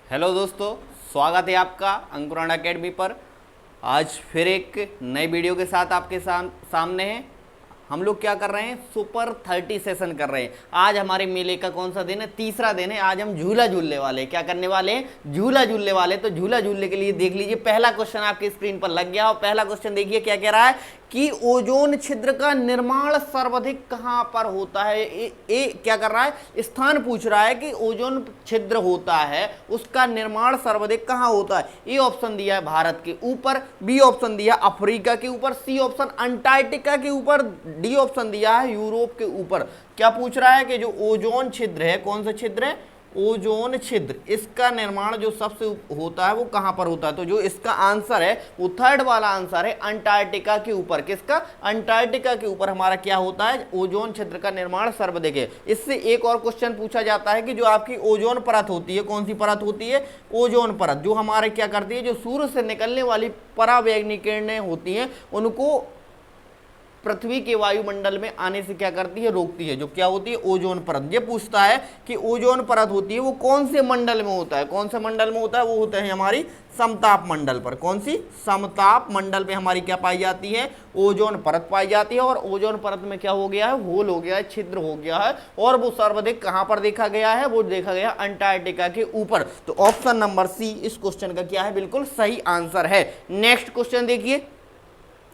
Hello दोस्तों, स्वागत है आपका अंकुरण एकेडमी पर। आज फिर एक नए वीडियो के साथ आपके सामने हैं। हम लोग क्या कर रहे हैं, सुपर 30 सेशन कर रहे हैं। आज हमारे मेले का कौन सा दिन है, तीसरा दिन है। आज हम झूला झूलने वाले हैं। क्या करने वाले हैं, झूला झूलने वाले। तो झूला झूलने के लिए देख लीजिए, पहला क्वेश्चन आपकी स्क्रीन पर लग गया। और पहला क्वेश्चन देखिए क्या कह रहा है कि ओजोन छिद्र का निर्माण सर्वाधिक कहां पर होता है। क्या कर रहा है, स्थान पूछ रहा है कि ओजोन छिद्र होता है उसका निर्माण सर्वाधिक कहां होता है। ए ऑप्शन दिया है भारत के ऊपर, बी ऑप्शन दिया अफ्रीका के ऊपर, सी ऑप्शन अंटार्कटिका के ऊपर, डी ऑप्शन दिया है यूरोप के ऊपर। क्या पूछ रहा है कि जो ओजोन छिद्र है, कौन सा छिद्र है, ओजोन छिद्र, इसका निर्माण जो सबसे होता है वो कहां पर होता है। तो जो इसका आंसर है वो थर्ड वाला आंसर है, अंटार्कटिका के ऊपर। किसका, अंटार्कटिका के ऊपर हमारा क्या होता है, ओजोन छिद्र का निर्माण सर्वाधिक है। इससे एक और क्वेश्चन पूछा जाता है कि जो आपकी ओजोन परत होती है, कौन सी परत होती है, ओजोन परत, जो हमारे क्या करती है, जो सूर्य से निकलने वाली पराबैंगनी किरणें होती हैं उनको पृथ्वी के वायुमंडल में आने से क्या करती है, रोकती है। जो क्या होती है, ओजोन परत। ये पूछता है कि ओजोन परत होती है वो कौन से मंडल में होता है, कौन से मंडल में होता है, वो होता है हमारी समताप मंडल पर। कौन सी, समताप मंडल पे हमारी क्या पाई जाती है, ओजोन परत पाई जाती है। और ओजोन परत में क्या हो गया है, होल हो गया है, छिद्र हो गया है। और वो सर्वाधिक कहां पर देखा गया है, वो देखा गया अंटार्कटिका के ऊपर। तो ऑप्शन नंबर सी इस क्वेश्चन का क्या है, बिल्कुल सही आंसर है। नेक्स्ट क्वेश्चन देखिए,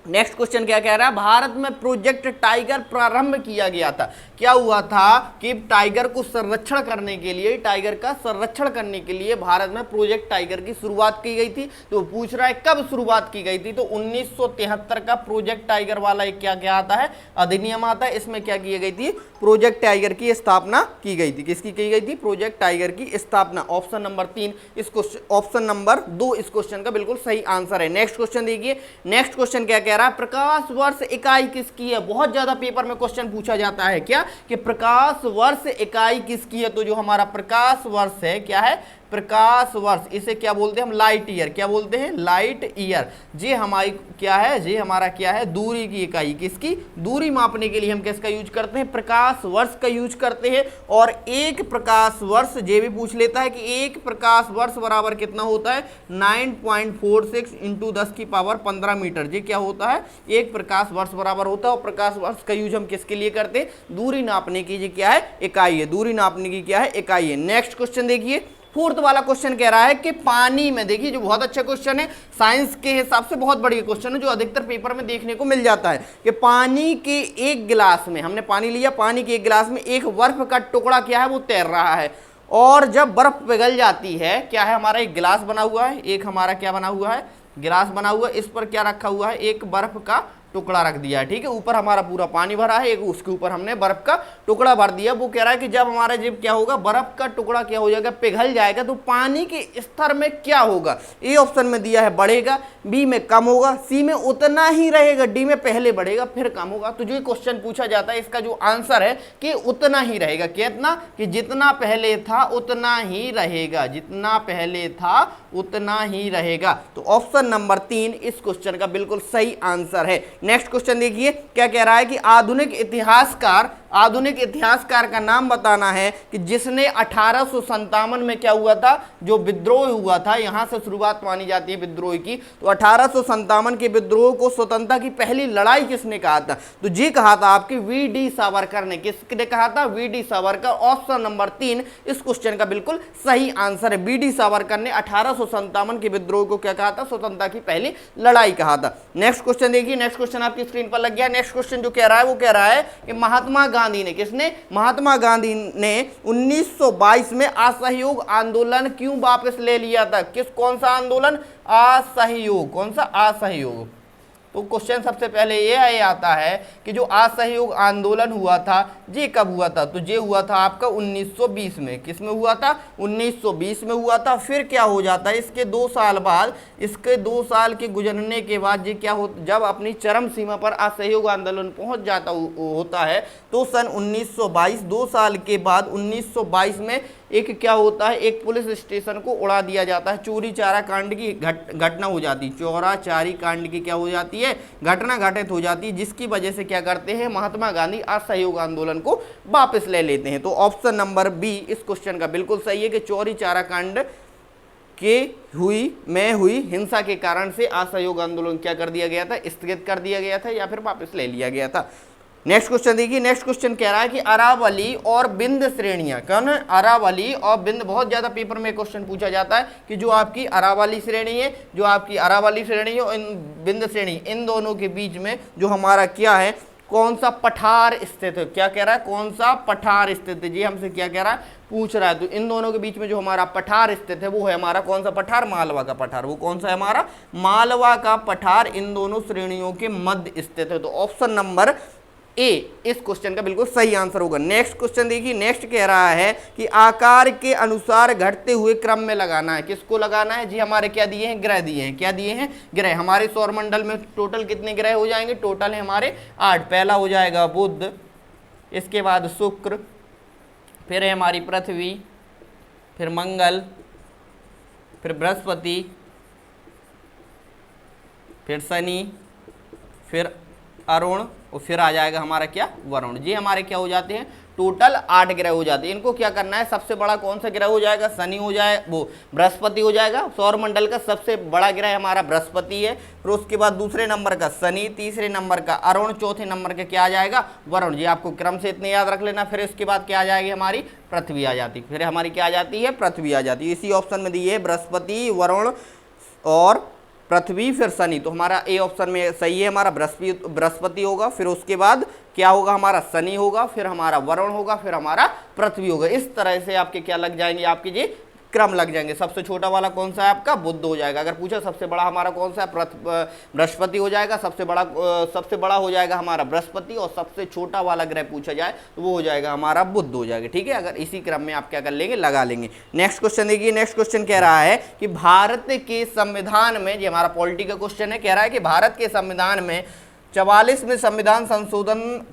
नेक्स्ट क्वेश्चन क्या कह रहा है, भारत में प्रोजेक्ट टाइगर प्रारंभ किया गया था। क्या हुआ था कि टाइगर को संरक्षण करने के लिए, टाइगर का संरक्षण करने के लिए भारत में प्रोजेक्ट टाइगर की शुरुआत की गई थी। तो पूछ रहा है कब शुरुआत की गई थी। तो 1973 का प्रोजेक्ट टाइगर वाला एक क्या क्या आता है, अधिनियम आता है। इसमें क्या की गई थी, प्रोजेक्ट टाइगर की स्थापना की गई थी। किसकी की गई थी, प्रोजेक्ट टाइगर की स्थापना। ऑप्शन नंबर 3 इस क्वेश्चन, ऑप्शन नंबर 2 इस क्वेश्चन का बिल्कुल सही आंसर है। नेक्स्ट क्वेश्चन देखिए, नेक्स्ट क्वेश्चन क्या कह रहा है, प्रकाश वर्ष इकाई किसकी है। बहुत ज्यादा पेपर में क्वेश्चन पूछा जाता है क्या, कि प्रकाश वर्ष इकाई किसकी है। तो जो हमारा प्रकाश वर्ष है, क्या है, प्रकाश वर्ष, इसे क्या बोलते हैं हम, लाइट ईयर। क्या बोलते हैं, लाइट ईयर। ये हमारी क्या है, ये हमारा क्या है, दूरी की इकाई। किसकी, दूरी मापने के लिए हम किसका यूज करते हैं, प्रकाश वर्ष का यूज करते हैं। और एक प्रकाश वर्ष, ये भी पूछ लेता है कि एक प्रकाश वर्ष बराबर कितना होता है, 9.46 इंटू 10 की पावर 15 मीटर। ये क्या होता है, एक प्रकाश वर्ष बराबर होता है। और प्रकाश वर्ष का यूज हम किसके लिए करते हैं, दूरी नापने की। ये क्या है, इकाई है, दूरी नापने की क्या है, इकाई है। नेक्स्ट क्वेश्चन देखिए, फोर्थ वाला क्वेश्चन कह रहा है कि पानी में, देखिए जो बहुत अच्छा क्वेश्चन है, साइंस के हिसाब से बहुत बढ़िया क्वेश्चन है, जो अधिकतर पेपर में देखने को मिल जाता है कि पानी के एक गिलास में, हमने पानी लिया, पानी के एक गिलास में एक बर्फ का टुकड़ा क्या है, वो तैर रहा है। और जब बर्फ पिघल जाती है, क्या है, हमारा एक गिलास बना हुआ है, एक हमारा क्या बना हुआ है, गिलास बना हुआ है। इस पर क्या रखा हुआ है, एक बर्फ का टुकड़ा रख दिया है, ठीक है। ऊपर हमारा पूरा पानी भरा है, एक उसके ऊपर हमने बर्फ का टुकड़ा भर दिया। वो कह रहा है कि जब हमारा जब क्या होगा, बर्फ का टुकड़ा क्या हो जाएगा, पिघल जाएगा, तो पानी के स्तर में क्या होगा। ए ऑप्शन में दिया है बढ़ेगा, बी में कम होगा, सी में उतना ही रहेगा, डी में पहले बढ़ेगा फिर कम होगा। तो जो क्वेश्चन पूछा जाता है इसका जो आंसर है कि उतना ही रहेगा। कितना, कि जितना पहले था उतना ही रहेगा, जितना पहले था उतना ही रहेगा। तो ऑप्शन नंबर 3 इस क्वेश्चन का बिल्कुल सही आंसर है। नेक्स्ट क्वेश्चन देखिए, क्या कह रहा है कि आधुनिक इतिहासकार का नाम बताना है कि जिसने 1857 में क्या हुआ था, जो विद्रोह हुआ था, यहां से शुरुआत मानी जाती है विद्रोह की। तो 1857 के विद्रोह को स्वतंत्रता की पहली लड़ाई किसने कहा था। तो ये कहा था आपके वी.डी. सावरकर ने। किसने कहा था, वी.डी. सावरकर। ऑप्शन नंबर 3 इस क्वेश्चन का बिल्कुल सही आंसर है। वी.डी. सावरकर ने 1857 के विद्रोह को क्या कहा था, स्वतंत्रता की पहली लड़ाई कहा था। नेक्स्ट क्वेश्चन देखिए, नेक्स्ट क्वेश्चन आपकी स्क्रीन पर लग गया। नेक्स्ट क्वेश्चन जो कह रहा है वो कह रहा है कि महात्मा गांधी ने, किसने, महात्मा गांधी ने 1922 में असहयोग आंदोलन क्यों वापस ले लिया था। कौन सा आंदोलन, असहयोग, कौन सा, असहयोग। तो क्वेश्चन सबसे पहले ये आता है कि जो असहयोग आंदोलन हुआ था ये कब हुआ था। तो ये हुआ था आपका 1920 में। किस में हुआ था, 1920 में हुआ था। फिर क्या हो जाता है, इसके 2 साल बाद, इसके 2 साल के गुजरने के बाद ये क्या हो, जब अपनी चरम सीमा पर असहयोग आंदोलन पहुंच जाता होता है, तो सन 1922, 2 साल के बाद 1922 में एक क्या होता है, एक पुलिस स्टेशन को उड़ा दिया जाता है। चोरी चारा कांड की घटना हो जाती, चोरा चारी कांड की क्या हो जाती है, घटना घटित हो जाती है, जिसकी वजह से क्या करते हैं, महात्मा गांधी असहयोग आंदोलन को वापस ले लेते हैं। तो ऑप्शन नंबर बी इस क्वेश्चन का बिल्कुल सही है कि चोरी चारा कांड के हुई हिंसा के कारण से असहयोग आंदोलन क्या कर दिया गया था, स्थगित कर दिया गया था या फिर वापस ले लिया गया था। नेक्स्ट क्वेश्चन देखिए, नेक्स्ट क्वेश्चन कह रहा है कि अरावली और बिंद श्रेणियां कौन है, अरावली और बिंद। बहुत ज्यादा पेपर में क्वेश्चन पूछा जाता है कि जो आपकी अरावली श्रेणी है, जो आपकी अरावली श्रेणी है, इन बिंद श्रेणी, इन दोनों के बीच में जो हमारा क्या है, कौन सा पठार स्थित है। क्या कह रहा है, कौन सा पठार स्थित है, जी हमसे क्या कह रहा है, पूछ रहा है। तो इन दोनों के बीच में जो हमारा पठार स्थित है वो है हमारा कौन सा पठार, मालवा का पठार। वो कौन सा है हमारा, मालवा का पठार इन दोनों श्रेणियों के मध्य स्थित है। तो ऑप्शन नंबर ए इस क्वेश्चन का बिल्कुल सही आंसर होगा। नेक्स्ट क्वेश्चन देखिए, नेक्स्ट कह रहा है कि आकार के अनुसार घटते हुए क्रम में लगाना है। किसको लगाना है जी, हमारे क्या दिए हैं, ग्रह दिए हैं। क्या दिए हैं, ग्रह। हमारे सौरमंडल में टोटल कितने ग्रह हो जाएंगे, टोटल है हमारे 8। पहला हो जाएगा बुध, इसके बाद शुक्र, फिर है हमारी पृथ्वी, फिर मंगल, फिर बृहस्पति, फिर शनि, फिर अरुण और फिर आ जाएगा हमारा क्या, वरुण। जी हमारे क्या हो जाते हैं, टोटल 8 ग्रह हो जाते हैं। इनको क्या करना है, सबसे बड़ा कौन सा ग्रह हो जाएगा, शनि हो जाए, वो बृहस्पति हो जाएगा। सौरमंडल का सबसे बड़ा ग्रह हमारा बृहस्पति है, फिर उसके बाद दूसरे नंबर का शनि, तीसरे नंबर का अरुण, चौथे नंबर का क्या आ जाएगा, वरुण। जी आपको क्रम से इतने याद रख लेना। फिर इसके बाद क्या आ जाएगी, हमारी पृथ्वी आ जाती, फिर हमारी क्या आ जाती है, पृथ्वी आ जाती है। इसी ऑप्शन में दी है बृहस्पति, वरुण और पृथ्वी, फिर शनि। तो हमारा ए ऑप्शन में सही है, हमारा बृहस्पति होगा, फिर उसके बाद क्या होगा, हमारा शनि होगा, फिर हमारा वरुण होगा, फिर हमारा पृथ्वी होगा। इस तरह से आपके क्या लग जाएंगे, आपके जी क्रम लग जाएंगे। सबसे छोटा वाला कौन सा है आपका, बुध हो जाएगा। अगर पूछा सबसे बड़ा हमारा कौन सा है, बृहस्पति हो जाएगा। सबसे बड़ा हो जाएगा हमारा बृहस्पति, और सबसे छोटा वाला ग्रह पूछा जाए तो वो हो जाएगा हमारा बुध हो जाएगा। ठीक है, अगर इसी क्रम में आप क्या कर लेंगे, लगा लेंगे। नेक्स्ट क्वेश्चन देखिए, नेक्स्ट क्वेश्चन कह रहा है कि भारत के संविधान में, ये हमारा पॉलिटी का क्वेश्चन है, कह रहा है कि भारत के संविधान में 44वें संविधान संशोधन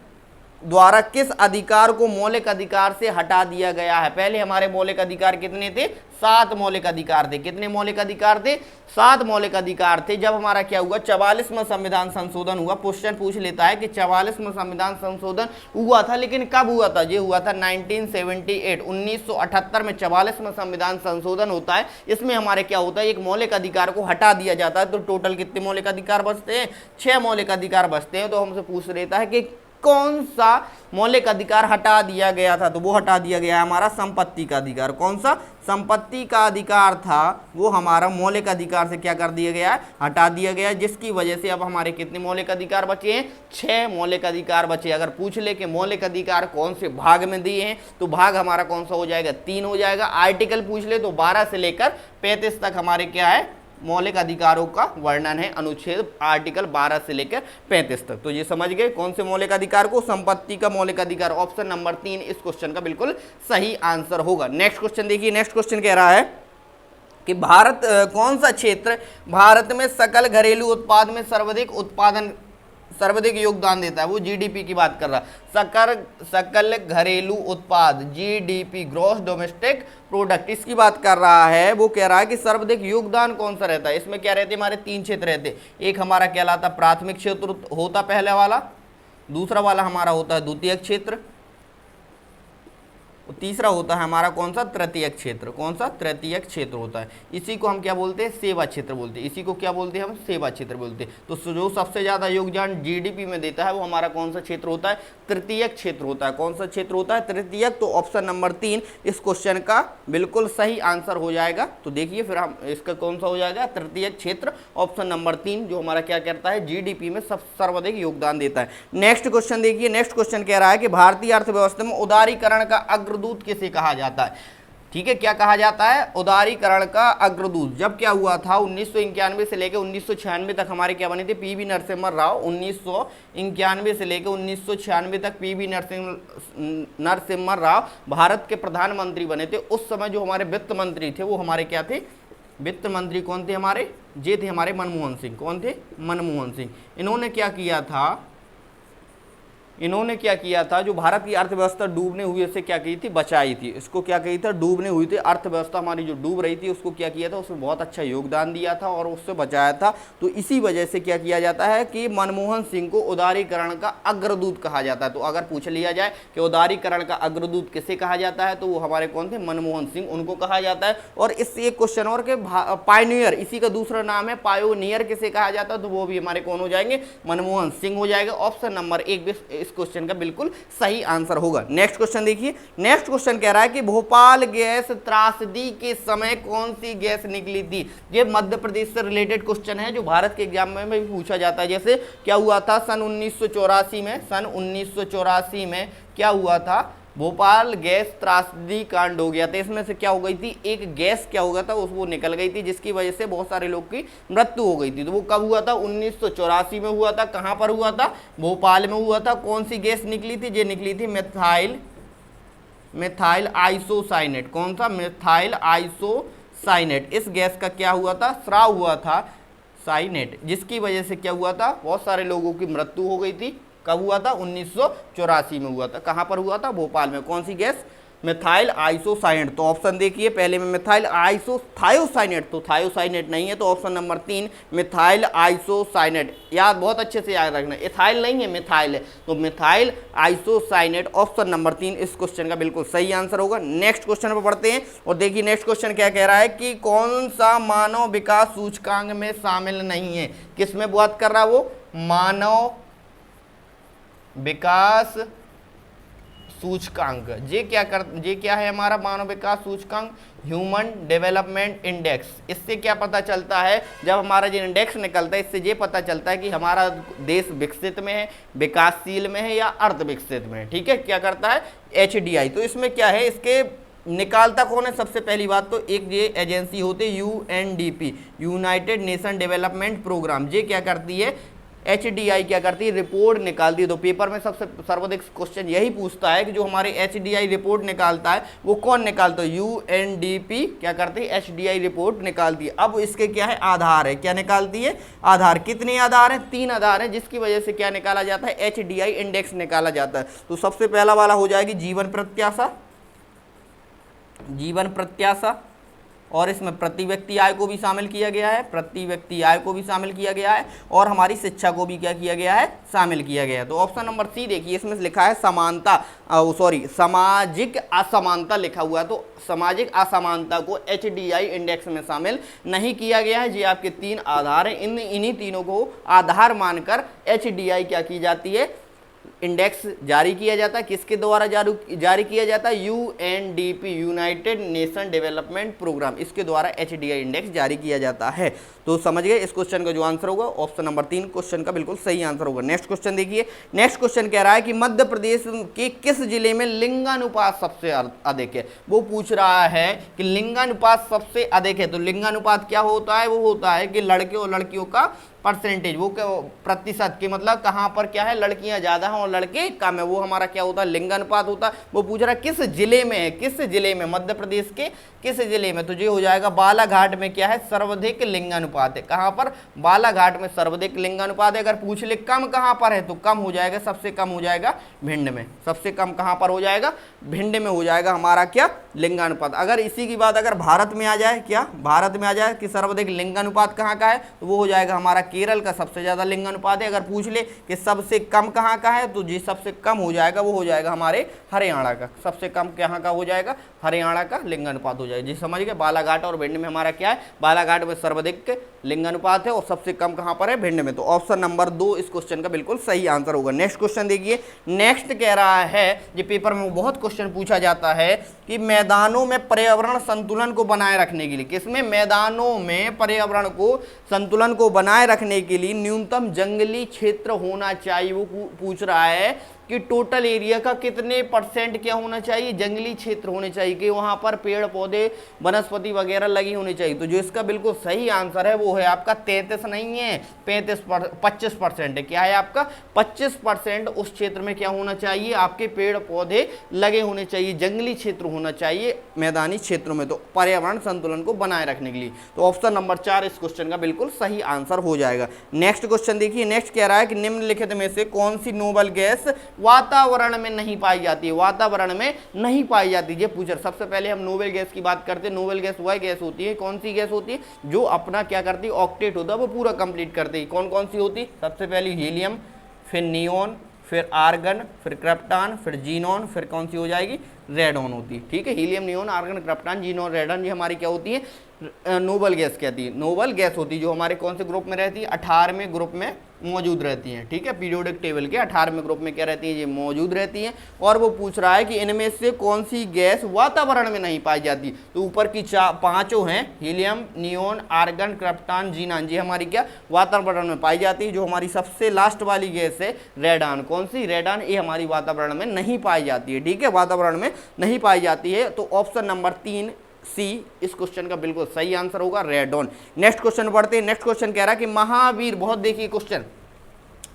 द्वारा किस अधिकार को मौलिक अधिकार से हटा दिया गया है। पहले हमारे मौलिक अधिकार कितने थे, 7 मौलिक अधिकार थे। कितने मौलिक अधिकार थे, 7 मौलिक अधिकार थे। जब हमारा क्या हुआ, 44वां संविधान संशोधन हुआ। क्वेश्चन पूछ लेता है कि 44वां संविधान संशोधन हुआ था, लेकिन कब हुआ था, ये हुआ था 1978, 1978 में 44वां संविधान संशोधन होता है। इसमें हमारे क्या होता है, एक मौलिक अधिकार को हटा दिया जाता है। तो टोटल कितने मौलिक अधिकार बचते हैं, 6 मौलिक अधिकार बचते हैं। तो हमसे पूछ लेता है कि कौन सा मौलिक अधिकार हटा दिया गया था, तो वो हटा दिया गया है हमारा संपत्ति का अधिकार। कौन सा, संपत्ति का अधिकार था, वो हमारा मौलिक अधिकार से क्या कर दिया गया है, हटा दिया गया, जिसकी वजह से अब हमारे कितने मौलिक अधिकार बचे हैं, 6 मौलिक अधिकार बचे। अगर पूछ ले कि मौलिक अधिकार कौन से भाग में दिए हैं, तो भाग हमारा कौन सा हो जाएगा, 3 हो जाएगा। आर्टिकल पूछ ले तो 12 से लेकर 35 तक हमारे क्या है, मौलिक अधिकारों का वर्णन है। अनुच्छेद आर्टिकल 12 से लेकर 35 तक। तो ये समझ गए कौन से मौलिक अधिकार को, संपत्ति का मौलिक अधिकार। ऑप्शन नंबर 3 इस क्वेश्चन का बिल्कुल सही आंसर होगा। नेक्स्ट क्वेश्चन देखिए, नेक्स्ट क्वेश्चन कह रहा है कि भारत कौन सा क्षेत्र भारत में सकल घरेलू उत्पाद में सर्वाधिक योगदान देता है। वो जीडीपी की बात कर रहा है, सकल घरेलू उत्पाद, जीडीपी, ग्रॉस डोमेस्टिक प्रोडक्ट, इसकी बात कर रहा है। वो कह रहा है कि सर्वाधिक योगदान कौन सा रहता है। इसमें क्या रहते हैं, हमारे 3 क्षेत्र रहते। एक हमारा कहलाता प्राथमिक क्षेत्र होता पहले वाला, दूसरा वाला हमारा होता है द्वितीयक क्षेत्र, तीसरा होता है हमारा कौन सा, तृतीयक क्षेत्र। कौन सा, तृतीयक क्षेत्र होता है। इसी को हम क्या बोलते हैं, सेवा क्षेत्र बोलते हैं। इसी को क्या बोलते हैं हम, सेवा क्षेत्र बोलते हैं। तो जो सबसे ज्यादा योगदान जीडीपी में देता है वो हमारा कौन सा क्षेत्र होता है, तृतीयक क्षेत्र होता है। कौन सा क्षेत्र होता है, तृतीयक। तो ऑप्शन नंबर 3 इस क्वेश्चन का बिल्कुल सही आंसर हो जाएगा। तो देखिए फिर हम इसका कौन सा हो जाएगा, तृतीयक क्षेत्र। ऑप्शन नंबर 3 जो हमारा क्या करता है, जीडीपी में सर्वाधिक योगदान देता है। नेक्स्ट क्वेश्चन देखिए, नेक्स्ट क्वेश्चन कह रहा है कि भारतीय अर्थव्यवस्था में उदारीकरण का अग्रदूत किसे कहा जाता है। ठीक है, क्या कहा जाता है, उदारीकरण का अग्रदूत। जब क्या हुआ था, 1991 से लेकर 1996 तक हमारे क्या बने थे, पीवी नरसिम्हा राव। 1991 से लेकर 1996 तक पीवी नरसिम्हा राव भारत के प्रधानमंत्री बने थे। उस समय जो हमारे वित्त मंत्री थे वो हमारे क्या थे, वित्त मंत्री कौन थे हमारे, ये थे हमारे मनमोहन सिंह। कौन थे, मनमोहन सिंह। इन्होंने क्या किया था, इन्होंने क्या किया था, जो भारत की अर्थव्यवस्था डूबने हुए से क्या की थी, बचाई थी। इसको क्या कही था, डूबने हुई थी अर्थव्यवस्था हमारी जो डूब रही थी उसको क्या किया था, उसमें बहुत अच्छा योगदान दिया था और उससे बचाया था। तो इसी वजह से क्या किया जाता है कि मनमोहन सिंह को उदारीकरण का अग्रदूत कहा जाता है। तो अगर पूछ लिया जाए कि उदारीकरण का अग्रदूत किसे कहा जाता है, तो वो हमारे कौन थे, मनमोहन सिंह, उनको कहा जाता है। और इससे एक क्वेश्चन और के पायनियर, इसी का दूसरा नाम है पायोनियर, किसे कहा जाता है, तो वो भी हमारे कौन हो जाएंगे, मनमोहन सिंह हो जाएगा। ऑप्शन नंबर 1 भी इस क्वेश्चन का बिल्कुल सही आंसर होगा। नेक्स्ट क्वेश्चन देखिए, नेक्स्ट क्वेश्चन कह रहा है कि भोपाल गैस त्रासदी के समय कौन सी गैस निकली थी। ये मध्य प्रदेश से रिलेटेड क्वेश्चन है जो भारत के एग्जाम में भी पूछा जाता है। जैसे क्या हुआ था सन 1984 में, सन 1984 में क्या हुआ था, भोपाल गैस त्रासदी कांड हो गया था। इसमें से क्या हो गई थी, एक गैस क्या हो गया था, वो निकल गई थी जिसकी वजह से बहुत सारे लोग की मृत्यु हो गई थी। तो वो कब हुआ था, 1984 में हुआ था। कहाँ पर हुआ था, भोपाल में हुआ था। कौन सी गैस निकली थी, ये निकली थी मिथाइल आइसोसाइनेट। कौन सा, मिथाइल आइसोसाइनेट। इस गैस का क्या हुआ था, स्राव हुआ था साइनेट, जिसकी वजह से क्या हुआ था, बहुत सारे लोगों की मृत्यु हो गई थी। कब हुआ था, 1984 में हुआ था। कहाँ पर हुआ था, भोपाल में। कौन सी गैस, मिथाइल आइसोसाइनेट। तो ऑप्शन देखिए, पहले में मिथाइल थायोसाइनेट, तो थायोसाइनेट नहीं है, तो ऑप्शन नंबर 3 मिथाइल आइसोसाइनेट। याद बहुत अच्छे से याद रखना, इथाइल नहीं है, मिथाइल है। तो मिथाइल आइसोसाइनेट, ऑप्शन नंबर 3 इस क्वेश्चन का बिल्कुल सही आंसर होगा। नेक्स्ट क्वेश्चन पर पढ़ते हैं और देखिए नेक्स्ट क्वेश्चन क्या कह रहा है कि कौन सा मानव विकास सूचकांक में शामिल नहीं है। किस में बात कर रहा है वो, मानव विकास सूचकांक। ये क्या है हमारा मानव विकास सूचकांक, ह्यूमन डेवलपमेंट इंडेक्स। इससे क्या पता चलता है, जब हमारा जो इंडेक्स निकलता है, इससे ये पता चलता है कि हमारा देश विकसित में है, विकासशील में है या अर्ध विकसित में है। ठीक है, क्या करता है, HDI। तो इसमें क्या है, इसके निकालता कौन है, सबसे पहली बात तो एक ये एजेंसी होती है UNDP, United Nation Development Programme. ये क्या करती है, HDI क्या करती है, रिपोर्ट निकालती है। तो पेपर में सबसे सर्वाधिक क्वेश्चन यही पूछता है कि जो हमारे HDI रिपोर्ट निकालता है वो कौन निकालता है, UNDP क्या करती है, HDI रिपोर्ट निकालती है। अब इसके क्या है, आधार है, क्या निकालती है, आधार। कितने आधार हैं, 3 आधार हैं, जिसकी वजह से क्या निकाला जाता है, HDI इंडेक्स निकाला जाता है। तो सबसे पहला वाला हो जाएगी जीवन प्रत्याशा, और इसमें प्रति व्यक्ति आय को भी शामिल किया गया है, प्रति व्यक्ति आय को भी शामिल किया गया है, और हमारी शिक्षा को भी क्या किया गया है, शामिल किया गया है। तो ऑप्शन नंबर C देखिए, इसमें लिखा है सामाजिक असमानता लिखा हुआ है। तो सामाजिक असमानता को HDI इंडेक्स में शामिल नहीं किया गया है। ये आपके 3 आधार हैं, इन्हीं तीनों को आधार मानकर HDI क्या की जाती है, इंडेक्स जारी किया जाता है। किसके द्वारा जारी किया जाता है, UNDP, United Nation Development Programme, इसके द्वारा HDI इंडेक्स जारी किया जाता है। तो समझ गए, इस क्वेश्चन का जो आंसर होगा ऑप्शन नंबर 3 क्वेश्चन का बिल्कुल सही आंसर होगा। नेक्स्ट क्वेश्चन देखिए, नेक्स्ट क्वेश्चन कह रहा है कि मध्य प्रदेश के किस जिले में लिंगानुपात सबसे अधिक है। वो पूछ रहा है कि लिंगानुपात सबसे अधिक है। तो लिंगानुपात क्या होता है, वो होता है कि लड़के और लड़कियों का परसेंटेज, वो प्रतिशत के, मतलब कहाँ पर क्या है, लड़कियां ज्यादा हैं और लड़के कम है, वो हमारा क्या होता है, लिंगानुपात होता है। वो पूछ रहा है किस जिले में है, किस जिले में, मध्य प्रदेश के किस जिले में। तो ये हो जाएगा बालाघाट में क्या है, सर्वाधिक लिंगानुपात है। कहाँ पर, बालाघाट में सर्वाधिक लिंगानुपात है। अगर पूछ ले कम कहाँ पर है, तो कम हो जाएगा, सबसे कम हो जाएगा भिंड में। सबसे कम कहाँ पर हो जाएगा, भिंड में हो जाएगा हमारा क्या, लिंगानुपात। अगर इसी की बात अगर भारत में आ जाए, क्या भारत में आ जाए कि सर्वाधिक लिंगानुपात कहाँ का है, तो वो हो जाएगा हमारा केरल का सबसे ज्यादा लिंगानुपात है। अगर पूछ ले कि सबसे कम कहाँ का है, तो जी सबसे कम हो जाएगा, वो हो जाएगा हमारे हरियाणा का। सबसे कम कहाँ का हो जाएगा, हरियाणा का लिंगानुपात हो जाएगा। जी समझ गए, बालाघाट और भिंड में हमारा क्या है, बालाघाट में सर्वाधिक लिंगानुपात है और सबसे कम कहाँ पर है, भिंड में। तो ऑप्शन नंबर 2 इस क्वेश्चन का बिल्कुल सही आंसर होगा। नेक्स्ट क्वेश्चन देखिए, नेक्स्ट कह रहा है, ये पेपर में बहुत क्वेश्चन पूछा जाता है कि मैदानों में पर्यावरण संतुलन को बनाए रखने के लिए, किसमें, मैदानों में पर्यावरण को संतुलन को बनाए रखने के लिए न्यूनतम जंगली क्षेत्र होना चाहिए। वो पूछ रहा है कि टोटल एरिया का कितने % क्या होना चाहिए, जंगली क्षेत्र होने चाहिए, कि वहां पर पेड़ पौधे वनस्पति वगैरह लगी होनी चाहिए। तो जो इसका बिल्कुल सही आंसर है वो है आपका 33 नहीं है, 25% है। क्या है आपका 25% उस क्षेत्र में क्या होना चाहिए, आपके पेड़ पौधे लगे होने चाहिए, जंगली क्षेत्र होना चाहिए मैदानी क्षेत्रों में, तो पर्यावरण संतुलन को बनाए रखने के लिए। तो ऑप्शन नंबर 4 इस क्वेश्चन का बिल्कुल सही आंसर हो जाएगा। नेक्स्ट क्वेश्चन देखिए, नेक्स्ट कह रहा है कि निम्नलिखित में से कौन सी नोबल गैस वातावरण में नहीं पाई जाती है, वातावरण में नहीं पाई जाती है। पूछ रहा, सबसे पहले हम नोबेल गैस की बात करते हैं। नोबेल गैस वह गैस होती है, कौन सी गैस होती है, जो अपना क्या करती है, ऑक्टेट होता है वो पूरा कंप्लीट करती है। कौन कौन सी होती, सबसे पहले हीलियम, फिर नियोन, फिर आर्गन, फिर क्रिप्टॉन, फिर जीनॉन, फिर कौन सी हो जाएगी, रेडॉन होती है। ठीक है, helium, neon, argon, krypton, xenon, radon, ये हमारी क्या होती है, नोबल गैस कहती है। नोबल गैस होती है जो हमारे कौन से ग्रुप में रहती है, 18वें ग्रुप में मौजूद रहती हैं। ठीक है, पीरियोडिक टेबल के 18वें ग्रुप में क्या रहती है, ये मौजूद रहती हैं। और वो पूछ रहा है कि इनमें से कौन सी गैस वातावरण में नहीं पाई जाती। तो ऊपर की पांचों हैं, helium, neon, argon, krypton, xenon, ये हमारी क्या वातावरण में पाई जाती है। जो हमारी सबसे लास्ट वाली गैस है रेडॉन, कौन सी, रेडॉन, ये हमारी वातावरण में नहीं पाई जाती है। ठीक है, वातावरण में नहीं पाई जाती है। तो ऑप्शन नंबर 3 सी इस क्वेश्चन का बिल्कुल सही आंसर होगा, रेडॉन। नेक्स्ट क्वेश्चन पढ़ते हैं। नेक्स्ट क्वेश्चन कह रहा है कि महावीर, बहुत देखिए क्वेश्चन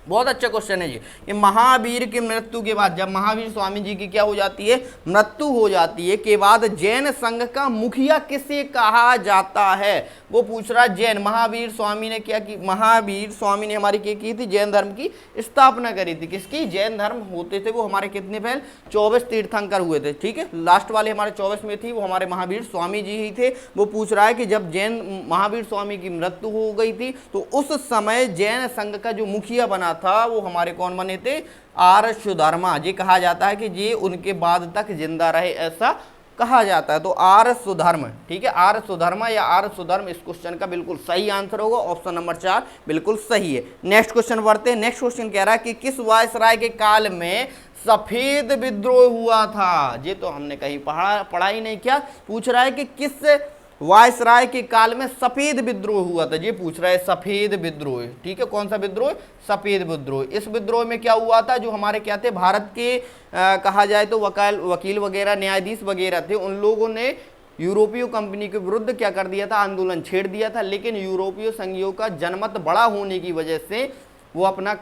बहुत अच्छा क्वेश्चन है ये महावीर की मृत्यु के बाद, जब महावीर स्वामी जी की क्या हो जाती है, मृत्यु हो जाती है के बाद जैन संघ का मुखिया किसे कहा जाता है। वो पूछ रहा जैन, महावीर स्वामी ने क्या की, महावीर स्वामी ने हमारी क्या की थी, जैन धर्म की स्थापना करी थी। किसकी, जैन धर्म होते थे वो हमारे कितने पहले 24 तीर्थंकर हुए थे। ठीक है, लास्ट वाले हमारे 24 में थी, वो हमारे महावीर स्वामी जी ही थे। वो पूछ रहा है कि जब जैन महावीर स्वामी की मृत्यु हो गई थी तो उस समय जैन संघ का जो मुखिया बना था वो हमारे कौन बने थे, आर्य सुधर्मा। ये कहा जाता है कि ये उनके बाद तक जिंदा रहे, ऐसा कहा जाता है। तो आर्य सुधर्म, ठीक है, आर्य सुधर्मा या आर्य सुधर्म इस क्वेश्चन का बिल्कुल सही आंसर होगा। ऑप्शन नंबर 4 बिल्कुल सही है। नेक्स्ट क्वेश्चन पढ़ते हैं। नेक्स्ट क्वेश्चन कह रहा है कि किस वायसराय के काल में सफेद विद्रोह हुआ था। ये तो हमने कहीं पढ़ा ही नहीं। क्या पूछ रहा है कि किस वायसराय के काल में सफेद विद्रोह हुआ था, ये पूछ रहा है, सफेद विद्रोह। ठीक है, कौन सा विद्रोह, सफेद विद्रोह। इस विद्रोह में क्या हुआ था, जो हमारे क्या थे, भारत के कहा जाए तो वकील वगैरह, न्यायाधीश वगैरह थे, उन लोगों ने यूरोपीय कंपनी के विरुद्ध क्या कर दिया था, आंदोलन छेड़ दिया था। लेकिन यूरोपीय संघियों का जनमत बड़ा होने की वजह से वो अपना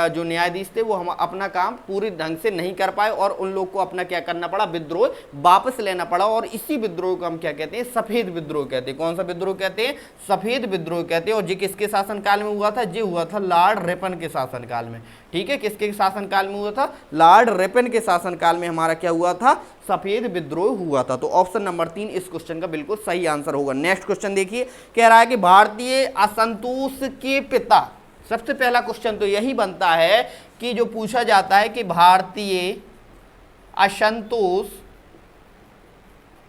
जो न्यायाधीश थे वो हम अपना काम पूरी ढंग से नहीं कर पाए और उन लोग को अपना क्या करना पड़ा, विद्रोह वापस लेना पड़ा। और इसी विद्रोह को हम क्या कहते हैं, सफेद विद्रोह कहते हैं। कौन सा विद्रोह कहते हैं, सफेद विद्रोह कहते हैं। और ये किसके शासनकाल में हुआ था, ये हुआ था लॉर्ड रिपन के शासनकाल में। ठीक है, किसके शासनकाल में हुआ था, लॉर्ड रिपन के शासनकाल में हमारा क्या हुआ था, सफेद विद्रोह हुआ था। तो ऑप्शन नंबर 3 इस क्वेश्चन का बिल्कुल सही आंसर होगा। नेक्स्ट क्वेश्चन देखिए, कह रहा है कि भारतीय असंतोष के पिता, सबसे पहला क्वेश्चन तो यही बनता है कि जो पूछा जाता है कि भारतीय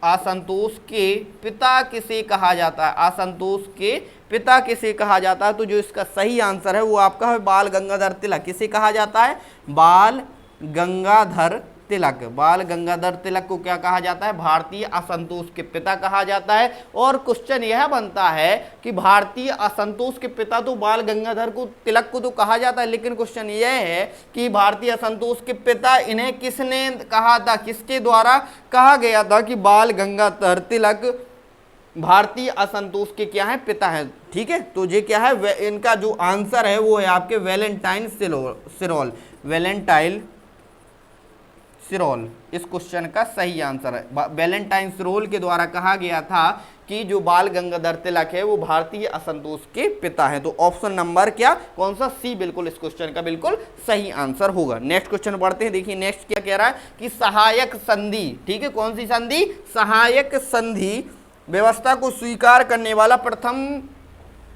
असंतोष के पिता किसे कहा जाता है, असंतोष के पिता किसे कहा जाता है। तो जो इसका सही आंसर है वो आपका है बाल गंगाधर तिलक। किसे कहा जाता है, बाल गंगाधर तिलक। बाल गंगाधर तिलक को क्या कहा जाता है, भारतीय असंतोष के पिता कहा जाता है। और क्वेश्चन यह बनता है कि भारतीय असंतोष के पिता तो बाल गंगाधर को तिलक को तो कहा जाता है, लेकिन क्वेश्चन यह है कि भारतीय असंतोष के पिता इन्हें किसने कहा था, किसके द्वारा कहा गया था कि बाल गंगाधर तिलक भारतीय असंतोष के क्या है, पिता है। ठीक है, तो ये क्या है, इनका जो आंसर है वो है आपके वैलेंटाइन सिरोल। वैलेंटाइन सिरोल इस क्वेश्चन का सही आंसर है। वैलेंटाइन सिरोल के द्वारा कहा गया था कि जो बाल गंगाधर तिलक है वो भारतीय असंतोष के पिता है। तो ऑप्शन नंबर क्या, कौन सा, सी बिल्कुल इस क्वेश्चन का बिल्कुल सही आंसर होगा। नेक्स्ट क्वेश्चन पढ़ते हैं। देखिए नेक्स्ट क्या कह रहा है कि सहायक संधि, ठीक है, कौन सी संधि, सहायक संधि व्यवस्था को स्वीकार करने वाला प्रथम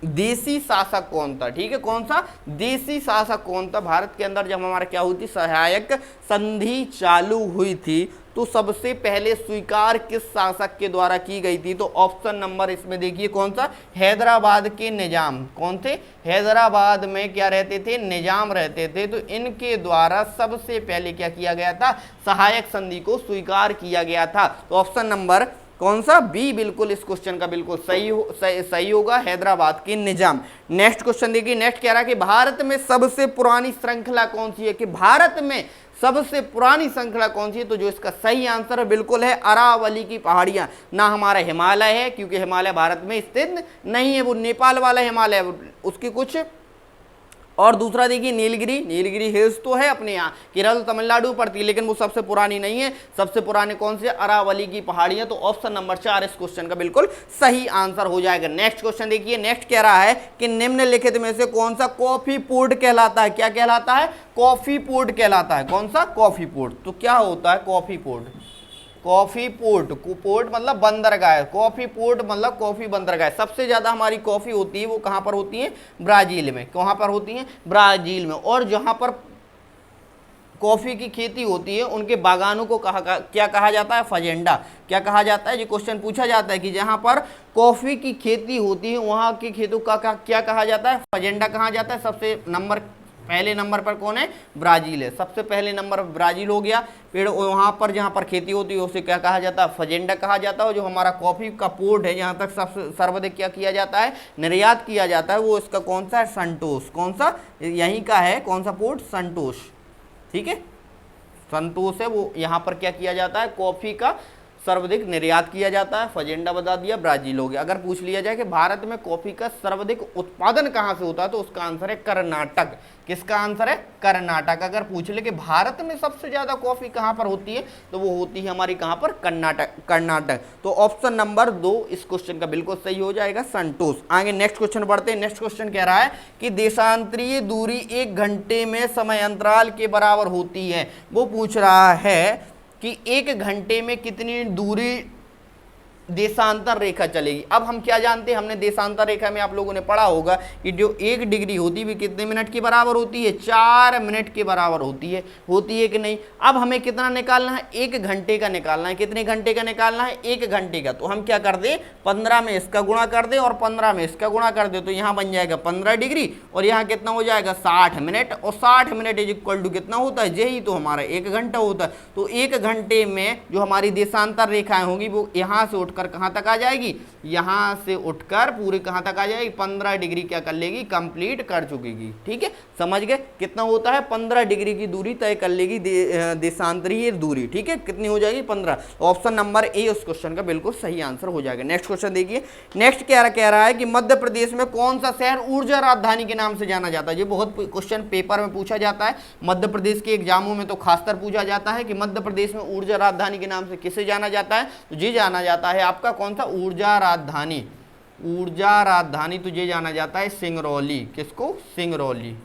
देसी शासक कौन था। ठीक है, कौन सा, देसी शासक कौन था। भारत के अंदर जब हमारा क्या हुई थी, सहायक संधि चालू हुई थी तो सबसे पहले स्वीकार किस शासक के द्वारा की गई थी। तो ऑप्शन नंबर इसमें देखिए कौन सा, हैदराबाद के निजाम। कौन थे, हैदराबाद में क्या रहते थे, निजाम रहते थे। तो इनके द्वारा सबसे पहले क्या किया गया था, सहायक संधि को स्वीकार किया गया था। तो ऑप्शन नंबर कौन सा, बी बिल्कुल इस क्वेश्चन का बिल्कुल सही होगा, हैदराबाद के निजाम। नेक्स्ट क्वेश्चन देखिए, नेक्स्ट कह रहा है कि भारत में सबसे पुरानी श्रृंखला कौन सी है, कि भारत में सबसे पुरानी श्रृंखला कौन सी है। तो जो इसका सही आंसर बिल्कुल है अरावली की पहाड़ियां। ना हमारा हिमालय है, क्योंकि हिमालय भारत में स्थित नहीं है, वो नेपाल वाला हिमालय है, उसकी कुछ और दूसरा देखिए नीलगिरी, नीलगिरी हिल्स तो है अपने यहाँ, केरल तमिलनाडु पड़ती है, लेकिन वो सबसे पुरानी नहीं है। सबसे पुराने कौन से? अरावली की पहाड़ियां। तो ऑप्शन नंबर 4 इस क्वेश्चन का बिल्कुल सही आंसर हो जाएगा। नेक्स्ट क्वेश्चन देखिए, नेक्स्ट कह रहा है कि निम्नलिखित में से कौन सा कॉफी पोर्ट कहलाता है? क्या कहलाता है? कॉफी पोर्ट कहलाता है। कौन सा? Coffee port. तो क्या होता है coffee port? Coffee port, port मतलब बंदरगाह, कॉफी पोर्ट मतलब कॉफी बंदरगाह। सबसे ज्यादा हमारी कॉफी होती है वो कहां पर होती है? ब्राजील में। कहां पर होती है? ब्राजील में। और जहां पर कॉफी की खेती होती है उनके बागानों को क्या कहा जाता है? फजेंडा। क्या कहा जाता है? ये क्वेश्चन पूछा जाता है कि जहां पर कॉफी की खेती होती है वहां के खेतों का क्या कहा जाता है? फजेंडा कहा जाता है। सबसे पहले नंबर पर कौन है? ब्राजील है। सबसे पहले नंबर ब्राजील हो गया। पेड़ वहां पर जहां पर खेती होती है उसे क्या कहा जाता है? फजेंडा कहा जाता है। जो हमारा कॉफी का पोर्ट है जहां तक सबसे सर्वाधिक क्या किया जाता है? निर्यात किया जाता है, वो इसका कौन सा है? संतोष। कौन सा? यहीं का है। कौन सा पोर्ट? संतोष। ठीक है, संतोष है वो। यहां पर क्या किया जाता है? कॉफी का सर्वाधिक निर्यात किया जाता है। फजेंडा बता दिया, ब्राजील हो गया। अगर पूछ लिया जाए कि भारत में कॉफी का सर्वाधिक उत्पादन कहां से होता है तो उसका आंसर है कर्नाटक। किसका आंसर है? कर्नाटक। अगर पूछ ले कि भारत में सबसे ज्यादा कॉफी कहां पर होती है तो वो होती है हमारी कहां पर? कर्नाटक। तो ऑप्शन नंबर 2 इस क्वेश्चन का बिल्कुल सही हो जाएगा, संतोष। आगे नेक्स्ट क्वेश्चन बढ़ते हैं। नेक्स्ट क्वेश्चन कह रहा है कि देशांतरीय दूरी 1 घंटे में समय अंतराल के बराबर होती है। वो पूछ रहा है कि 1 घंटे में कितनी दूरी देशांतर रेखा चलेगी। अब हम क्या जानते हैं? हमने देशांतर रेखा में आप लोगों ने पढ़ा होगा कि जो 1 डिग्री होती है कितने मिनट के बराबर होती है? 4 मिनट के बराबर होती है कि नहीं? अब हमें कितना निकालना है? 1 घंटे का निकालना है। कितने घंटे का निकालना है? 1 घंटे का। तो हम क्या कर दें? 15 में इसका गुणा कर दें और 15 में इसका गुणा कर दें, तो यहाँ बन जाएगा 15 डिग्री और यहाँ कितना हो जाएगा? 60 मिनट। और 60 मिनट इज इक्वल टू कितना होता है? यही तो हमारा 1 घंटा होता है। तो 1 घंटे में जो हमारी देशांतर रेखाएं होंगी वो यहाँ से उठकर कहां तक आ जाएगी? यहां से उठकर पूरी कहां तक आ जाएगी? 15 डिग्री क्या कर लेगी? कंप्लीट कर चुकेगी। ठीक है, समझ गए? कितना होता है? 15 डिग्री की दूरी तय कर लेगी देशांतरीय दूरी। ठीक है, कितनी हो जाएगी? 15। ऑप्शन नंबर ए उस क्वेश्चन का बिल्कुल सही आंसर हो जाएगा। नेक्स्ट क्वेश्चन देखिए। नेक्स्ट क्या कह रहा है कि मध्य प्रदेश में कौन सा शहर ऊर्जा राजधानी के नाम से जाना जाता है? ये बहुत क्वेश्चन पेपर में पूछा जाता है, मध्य प्रदेश के एग्जामों में तो खासकर पूछा जाता है कि मध्य प्रदेश में ऊर्जा राजधानी के नाम से किसे जाना जाता है? तो ये जाना जाता है आपका कौन सा? ऊर्जा राजधानी। ऊर्जा राजधानी तुझे जाना जाता है सिंगरौली। किसको? सिंगरौली।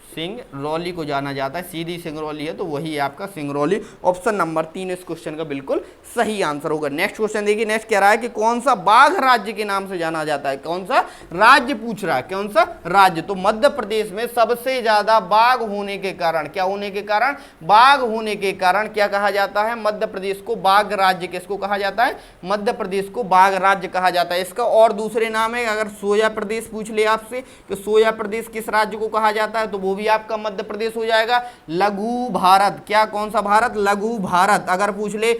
सिंगरौली को जाना जाता है, सीधी सिंगरौली है तो वही है आपका सिंगरौली। ऑप्शन नंबर 3 इस क्वेश्चन का बिल्कुल सही आंसर होगा। नेक्स्ट क्वेश्चन देखिए। नेक्स्ट कह रहा है कि कौन सा बाघ राज्य के नाम से जाना जाता है? कौन सा राज्य पूछ रहा है? कौन सा राज्य? तो मध्य प्रदेश में सबसे ज्यादा बाघ होने के कारण, क्या होने के कारण? बाघ होने के कारण क्या कहा जाता है? मध्य प्रदेश को बाघ राज्य। किसको कहा जाता है? मध्य प्रदेश को बाघ राज्य कहा जाता है। इसका और दूसरे नाम है, अगर सोया प्रदेश पूछ ले आपसे कि सोया प्रदेश किस राज्य को कहा जाता है तो वो भी आपका मध्य प्रदेश हो जाएगा। लघु भारत। क्या? कौन सा भारत? लघु भारत। अगर पूछ ले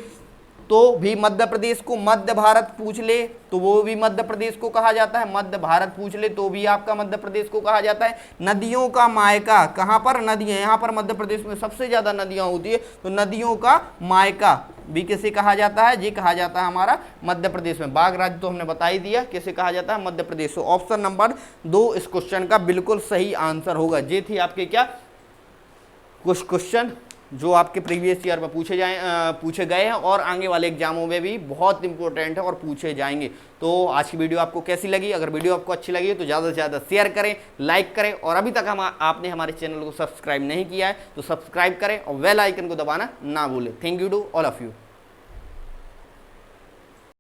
तो भी मध्य प्रदेश को मध्य भारत पूछ ले तो वो भी मध्य प्रदेश को कहा जाता है। मध्य भारत पूछ ले तो भी आपका मध्य प्रदेश को कहा जाता है। नदियों का मायका। कहां पर? नदियां। यहां पर मध्य प्रदेश में सबसे ज्यादा नदियां होती है तो नदियों का मायका भी किसे कहा जाता है? ये कहा जाता है हमारा मध्य प्रदेश में। बाघ राज्य तो हमने बता ही दिया किसे कहा जाता है? मध्य प्रदेश। ऑप्शन नंबर 2 इस क्वेश्चन का बिल्कुल सही आंसर होगा। ये थी आपके क्या कुछ क्वेश्चन जो आपके प्रीवियस ईयर में पूछे गए हैं और आगे वाले एग्जामों में भी बहुत इंपॉर्टेंट है और पूछे जाएंगे। तो आज की वीडियो आपको कैसी लगी? अगर वीडियो आपको अच्छी लगी तो ज़्यादा से ज़्यादा शेयर करें, लाइक करें और अभी तक आपने हमारे चैनल को सब्सक्राइब नहीं किया है तो सब्सक्राइब करें और बेल आइकन को दबाना ना भूलें। Thank you to all of you.